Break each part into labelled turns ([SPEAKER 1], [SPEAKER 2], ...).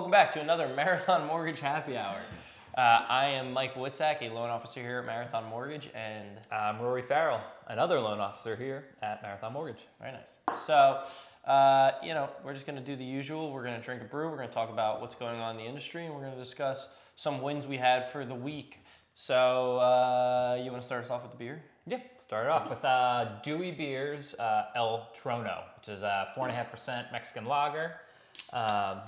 [SPEAKER 1] Welcome back to another Marathon Mortgage Happy Hour. I am Mike Witzak, a loan officer here at Marathon Mortgage, and
[SPEAKER 2] I'm Rory Farrell, another loan officer here at Marathon Mortgage.
[SPEAKER 1] very nice. So, we're just going to do the usual. We're going to drink a brew. We're going to talk about what's going on in the industry, and we're going to discuss some wins we had for the week. So, you want to start us off with the beer?
[SPEAKER 2] Yeah, start it off with Dewey Beers El Trono, which is a 4.5% Mexican lager.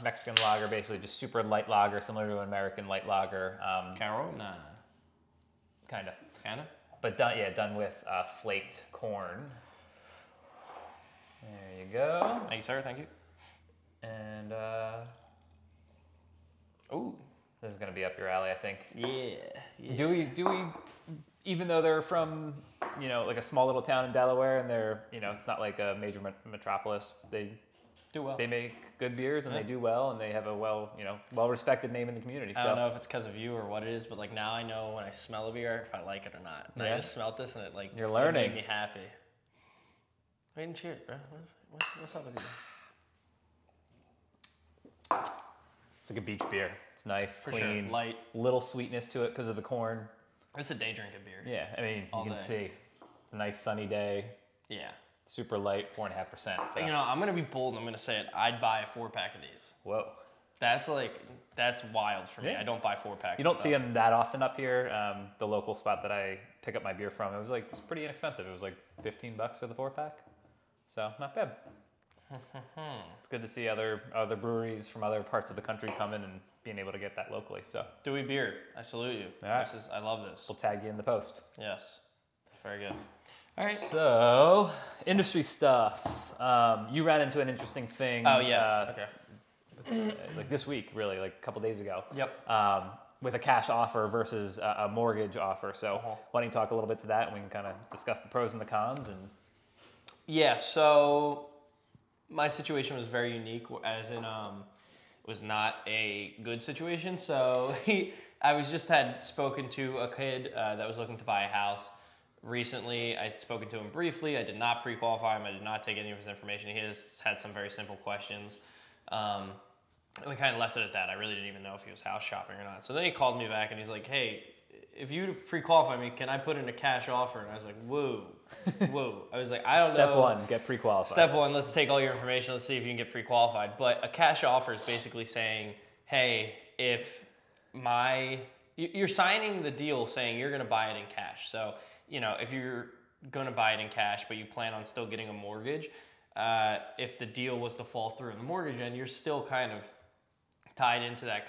[SPEAKER 2] Mexican lager, basically just super light lager, similar to an American light lager.
[SPEAKER 1] Corona.
[SPEAKER 2] Kind of.
[SPEAKER 1] Kind of?
[SPEAKER 2] But done with flaked corn. There you go.
[SPEAKER 1] Thank you, sir. Thank you.
[SPEAKER 2] And
[SPEAKER 1] Ooh.
[SPEAKER 2] this is going to be up your alley, I think.
[SPEAKER 1] Yeah.
[SPEAKER 2] Dewey, even though they're from, like a small little town in Delaware, and they're, it's not like a major metropolis, they
[SPEAKER 1] Do well.
[SPEAKER 2] They make good beers and they do well, and they have a well-respected name in the community.
[SPEAKER 1] I don't know if it's because of you or what it is, but like now I know when I smell a beer if I like it or not. And I just smelled this and it
[SPEAKER 2] You're learning.
[SPEAKER 1] It made me happy. Wait and cheers, bro. What's up with you?
[SPEAKER 2] It's like a beach beer. It's nice,
[SPEAKER 1] For
[SPEAKER 2] clean,
[SPEAKER 1] sure. Light.
[SPEAKER 2] little sweetness to it because of the corn.
[SPEAKER 1] It's a day drinking beer.
[SPEAKER 2] Yeah, I mean,
[SPEAKER 1] All
[SPEAKER 2] you can
[SPEAKER 1] day.
[SPEAKER 2] see. It's a nice sunny day,
[SPEAKER 1] Yeah.
[SPEAKER 2] super light, 4.5%. So.
[SPEAKER 1] I'm gonna be bold and I'm gonna say it. I'd buy a 4-pack of these.
[SPEAKER 2] Whoa.
[SPEAKER 1] That's wild for me.
[SPEAKER 2] Yeah.
[SPEAKER 1] I don't buy 4-packs.
[SPEAKER 2] You don't see them that often up here. The local spot that I pick up my beer from, it was pretty inexpensive. It was like $15 for the 4-pack. So not bad. It's good to see other breweries from other parts of the country coming and being able to get that locally. So
[SPEAKER 1] Dewey Beer, I salute you.
[SPEAKER 2] All right.
[SPEAKER 1] I love this.
[SPEAKER 2] we'll tag you in the post.
[SPEAKER 1] Yes. Very good. All right.
[SPEAKER 2] So industry stuff. You ran into an interesting thing.
[SPEAKER 1] Oh yeah. Okay.
[SPEAKER 2] Like this week, really, like a couple days ago.
[SPEAKER 1] Yep.
[SPEAKER 2] With a cash offer versus a mortgage offer. So why don't you talk a little bit to that, and we can kind of discuss the pros and the cons. And
[SPEAKER 1] Yeah, so my situation was very unique, as in it was not a good situation. So I had spoken to a kid that was looking to buy a house recently. I'd spoken to him briefly. I did not pre-qualify him. I did not take any of his information. He just had some very simple questions. And we kind of left it at that. I really didn't even know if he was house shopping or not. So then he called me back and he's like, hey, if you pre-qualify me, can I put in a cash offer? And I was like, whoa. I was like, I don't know.
[SPEAKER 2] Step one, get pre-qualified.
[SPEAKER 1] Step one, let's take all your information. Let's see if you can get pre-qualified. But a cash offer is basically saying, hey, you're signing the deal saying you're going to buy it in cash. So, if you're going to buy it in cash, but you plan on still getting a mortgage, if the deal was to fall through in the mortgage end, you're still kind of tied into that,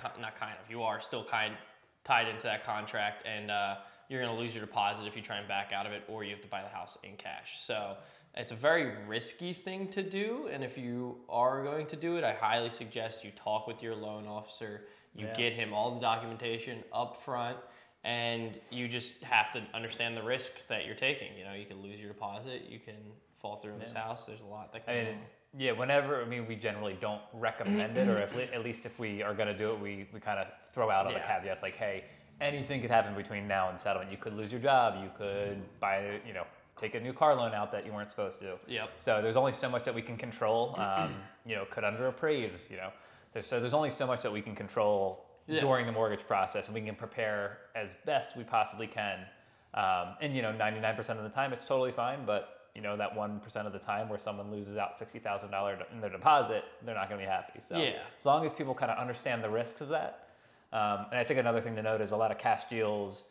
[SPEAKER 1] you are still tied into that contract, and you're going to lose your deposit if you try and back out of it, or you have to buy the house in cash. So it's a very risky thing to do, and if you are going to do it, I highly suggest you talk with your loan officer. You get him all the documentation up front, and you just have to understand the risk that you're taking. You can lose your deposit, you can fall through in this house. There's a lot that can go wrong.
[SPEAKER 2] We generally don't recommend it, or at least if we are going to do it, we kind of throw out other caveats like, hey, anything could happen between now and settlement. You could lose your job. You could take a new car loan out that you weren't supposed to.
[SPEAKER 1] Yep.
[SPEAKER 2] So there's only so much that we can control. Could underappraise. There's only so much that we can control during the mortgage process, and we can prepare as best we possibly can. 99% of the time it's totally fine, but that 1% of the time where someone loses out $60,000 in their deposit, they're not going to be happy. So as long as people kind of understand the risks of that. And I think another thing to note is a lot of cash deals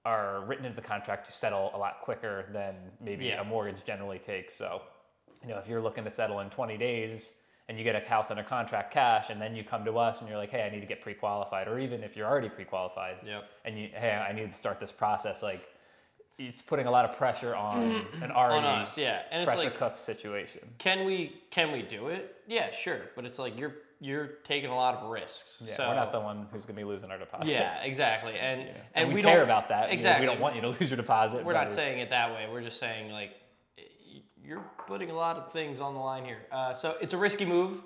[SPEAKER 2] are written into the contract to settle a lot quicker than maybe a mortgage generally takes. So, if you're looking to settle in 20 days and you get a house under contract cash, and then you come to us and you're like, hey, I need to get pre-qualified, or even if you're already pre-qualified and I need to start this process, like, it's putting a lot of pressure on an already
[SPEAKER 1] on us, and it's
[SPEAKER 2] pressure
[SPEAKER 1] like,
[SPEAKER 2] cooked situation.
[SPEAKER 1] Can we do it? Yeah, sure, but it's like you're taking a lot of risks.
[SPEAKER 2] Yeah,
[SPEAKER 1] so
[SPEAKER 2] we're not the one who's going to be losing our deposit.
[SPEAKER 1] Yeah, exactly, and
[SPEAKER 2] we
[SPEAKER 1] don't
[SPEAKER 2] care about that.
[SPEAKER 1] Exactly,
[SPEAKER 2] we don't want you to lose your deposit.
[SPEAKER 1] We're not saying it that way. We're just saying like you're putting a lot of things on the line here. So it's a risky move.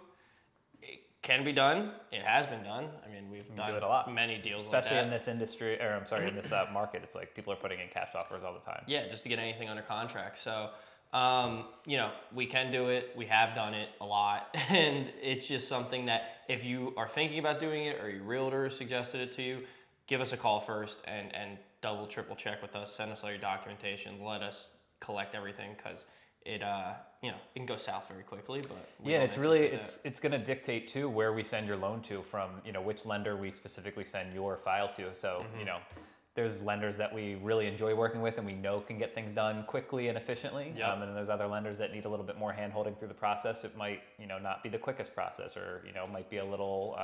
[SPEAKER 1] It can be done. It has been done. I mean, we've done
[SPEAKER 2] it a lot.
[SPEAKER 1] Many deals,
[SPEAKER 2] especially
[SPEAKER 1] like that.
[SPEAKER 2] in this industry, in this market. It's like people are putting in cash offers all the time.
[SPEAKER 1] Yeah, just to get anything under contract. So You know, we can do it. We have done it a lot. And it's just something that if you are thinking about doing it or your realtor suggested it to you, give us a call first and double, triple check with us. Send us all your documentation. Let us collect everything because it, you know, it can go south very quickly. But
[SPEAKER 2] yeah, it's really, it's going to dictate too where we send your loan to from, you know, which lender we specifically send your file to. So, you know, there's lenders that we really enjoy working with and we know can get things done quickly and efficiently. And then there's other lenders that need a little bit more hand-holding through the process. It might, you know, not be the quickest process, or, you know, might be a little,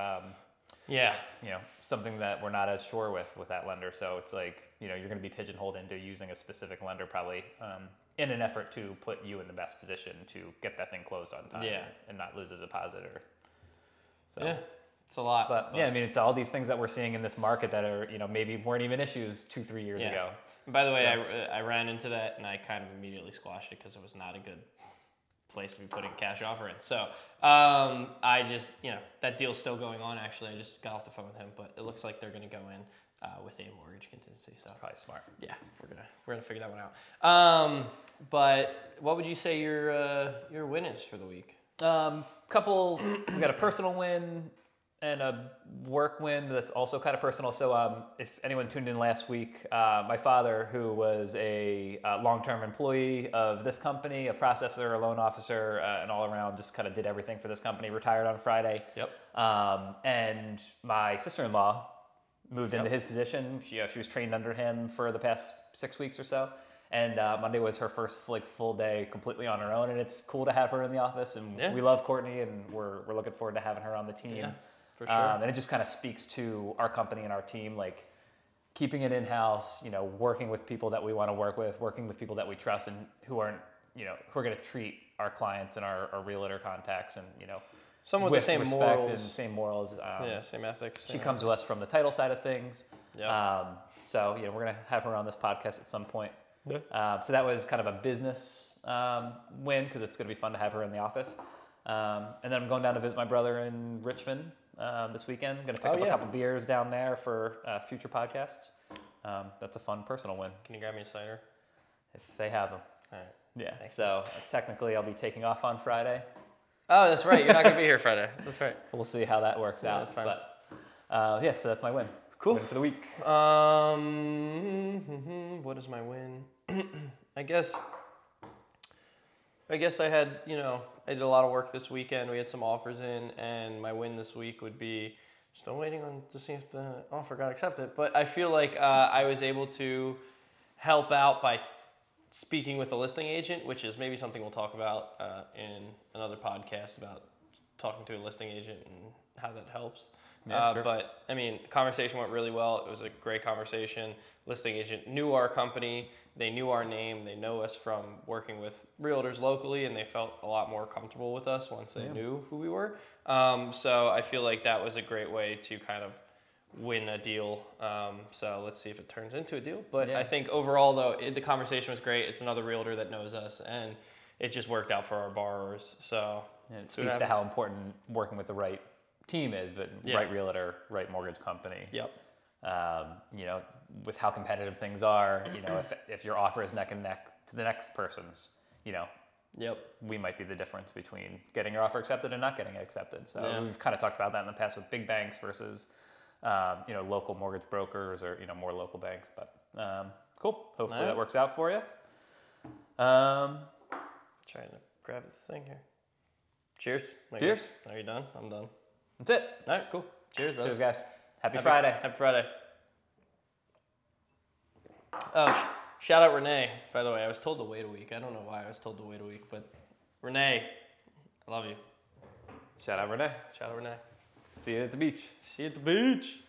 [SPEAKER 2] you know, something that we're not as sure with that lender. So it's like, you know, you're going to be pigeonholed into using a specific lender probably in an effort to put you in the best position to get that thing closed on time and not lose a deposit. Or so.
[SPEAKER 1] Yeah. It's a lot.
[SPEAKER 2] But yeah, I mean, it's all these things that we're seeing in this market that are, you know, maybe weren't even issues 2-3 years ago.
[SPEAKER 1] And by the way, I ran into that and I kind of immediately squashed it because it was not a good place to be putting a cash offer in. So I just, you know, that deal's still going on actually. I just got off the phone with him, but it looks like they're going to go in with a mortgage contingency. So
[SPEAKER 2] that's probably smart.
[SPEAKER 1] Yeah, we're gonna figure that one out. But what would you say your win is for the week?
[SPEAKER 2] We got a personal win and a work win that's also kind of personal. So if anyone tuned in last week, my father, who was a long-term employee of this company, a processor, a loan officer, and all around just kind of did everything for this company, retired on Friday.
[SPEAKER 1] Yep.
[SPEAKER 2] And my sister-in-law moved into his position. She was trained under him for the past 6 weeks or so. And Monday was her first full day completely on her own. And it's cool to have her in the office. And we love Courtney, and we're looking forward to having her on the team.
[SPEAKER 1] Yeah. For sure.
[SPEAKER 2] And it just kind of speaks to our company and our team, like keeping it in-house, you know, working with people that we want to work with, working with people that we trust and who aren't, you know, who are going to treat our clients and our realtor contacts and, you know,
[SPEAKER 1] someone with the same
[SPEAKER 2] respect
[SPEAKER 1] morals.
[SPEAKER 2] and same morals.
[SPEAKER 1] Same ethics.
[SPEAKER 2] She comes to us from the title side of things.
[SPEAKER 1] Yeah.
[SPEAKER 2] So, you know, we're going to have her on this podcast at some point.
[SPEAKER 1] Yeah.
[SPEAKER 2] So that was kind of a business win because it's going to be fun to have her in the office. And then I'm going down to visit my brother in Richmond this weekend. I'm going to pick up a couple beers down there for future podcasts. That's a fun personal win.
[SPEAKER 1] Can you grab me a cider?
[SPEAKER 2] If they have them.
[SPEAKER 1] All right.
[SPEAKER 2] Yeah. So technically I'll be taking off on Friday.
[SPEAKER 1] Oh, that's right. You're not going to be here Friday. That's right.
[SPEAKER 2] We'll see how that works out.
[SPEAKER 1] That's fine.
[SPEAKER 2] But so that's my win.
[SPEAKER 1] Cool.
[SPEAKER 2] Win for the week.
[SPEAKER 1] What is my win? I guess I had, you know, I did a lot of work this weekend. We had some offers in, and my win this week would be still waiting on to see if the offer got accepted. But I feel like I was able to help out by speaking with a listing agent, which is maybe something we'll talk about in another podcast about talking to a listing agent and how that helps.
[SPEAKER 2] Yeah, sure.
[SPEAKER 1] But I mean, the conversation went really well. It was a great conversation. Listing agent knew our company. They knew our name. They know us from working with realtors locally, and they felt a lot more comfortable with us once they knew who we were. So I feel like that was a great way to kind of win a deal. So let's see if it turns into a deal. But I think overall, though, the conversation was great. It's another realtor that knows us, and it just worked out for our borrowers. So
[SPEAKER 2] and it speaks to how important working with the right team is, but right realtor, right mortgage company.
[SPEAKER 1] Yep.
[SPEAKER 2] You know, with how competitive things are, you know, if your offer is neck and neck to the next person's, you know, we might be the difference between getting your offer accepted and not getting it accepted. So we've kind of talked about that in the past with big banks versus, you know, local mortgage brokers or, you know, more local banks. But cool. Hopefully that works out for you.
[SPEAKER 1] Trying to grab the thing here. Cheers.
[SPEAKER 2] Cheers.
[SPEAKER 1] Are you done? I'm done.
[SPEAKER 2] That's it.
[SPEAKER 1] All right, cool. Cheers, brother.
[SPEAKER 2] Cheers, guys. Happy Friday.
[SPEAKER 1] Happy Friday. Oh, shout out Renee, by the way. I was told to wait a week. I don't know why I was told to wait a week, but Renee, I love you.
[SPEAKER 2] Shout out Renee.
[SPEAKER 1] Shout out Renee.
[SPEAKER 2] See you at the beach.
[SPEAKER 1] See you at the beach.